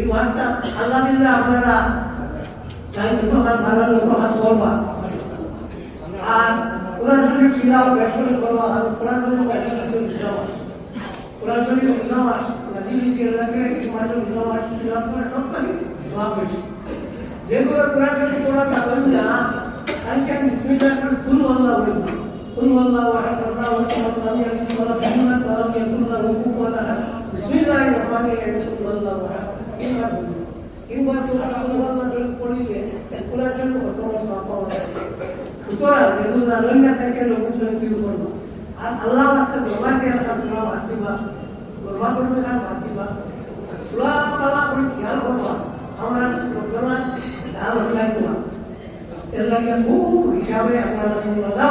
ওয়াজটা আল্লাহ দিলে আপনারা তাই সকাল ভালো লোক হাত করবা আর কোরআন শরীফ শিলাও বেসরে করবা আর কোরআন শরীফ বেসরে শিলাও কোরআন শরীফ শিলাও নদী চিরাকে মাত্র শিলাও শিলাও করে সব কাজ সব বেশি যেগুলো কোরআন শরীফ পড়া যাবে না আজকে বিসমিল্লাহ করে কুল আল্লাহু কুল আল্লাহু আহাদ আল্লাহু সামাদ লাম ইয়ালিদ ওয়া লাম ইউলাদ ওয়া লাম ইয়াকুল লাহু কুফুওয়ান আহাদ বিসমিল্লাহির রহমানির রহিম কুল আল্লাহু আহাদ কিংবা সূরা আল-মুজাম্মিল পড়িলে কোরআন শরীফ পড়তে সওয়াব হয় সুতরাং যেগুলো জানেন থেকে লোক শরীফ পড়ব আর আল্লাহ ওয়াস্তে দোয়া করে আপনারা আসিবা দোয়া করবে না আসিবা দোয়া করা করে খেয়াল করবা আমরা সবসময় ধ্যান রাখবো এর লাগে খুব হিসাবে আপনারা শুনবা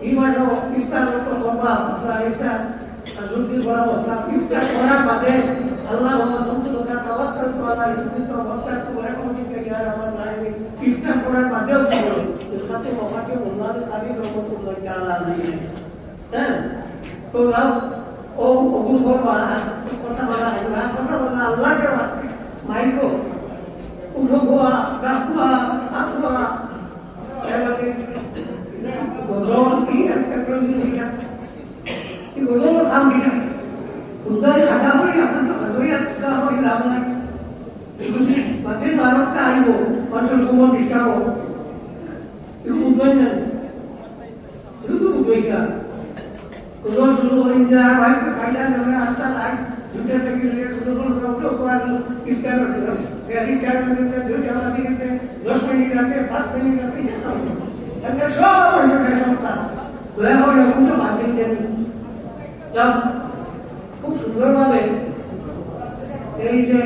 এই মাসে ইফতার করবা আপনারা ইফতার আজকে বড় অবস্থা ইফতার করার বাদে আল্লাহ সুবহানাহু ওয়া তাআলা তাওয়াক্কাল করা ইসমিত ওয়াক্কাল করা কোন দিকে ইয়ার আমার লাইফে ইফতার করার বাদেও করো সাথে মহাকে আল্লাহ আলী রহমাতুল্লাহ তাআলা আলাইহি হ্যাঁ তো ও কবুল করবা কথা বলা হয় না কথা বলা আল্লাহকে ওয়াস্তে মাইকো উঠোয়া গাছুয়া আছুয়া এবারে গজল কি একটা করে দিলা কি গজল খাম দিলা উদাই খাতা হই আপনার তো খাদরিয়া কা হই লাভ নাই বাকি বারটা আইবো অঞ্চল কুমন ডিস্টার্ব একটু উদাই না শুধু উদাই কা গজল শুরু হয়ে যায় বাইক ফাইলা যাবে আস্তা লাই দুটো থেকে নিয়ে শুরু করতে করার ইফতার করতে সেদিন 4 মিনিটে 2 জানা দিতে 10 মিনিট আছে 5 মিনিট আছে এটা সব একটা সমস্যা দয়া করে কোনো বাদ দেন খুব সুন্দরভাবে এই যে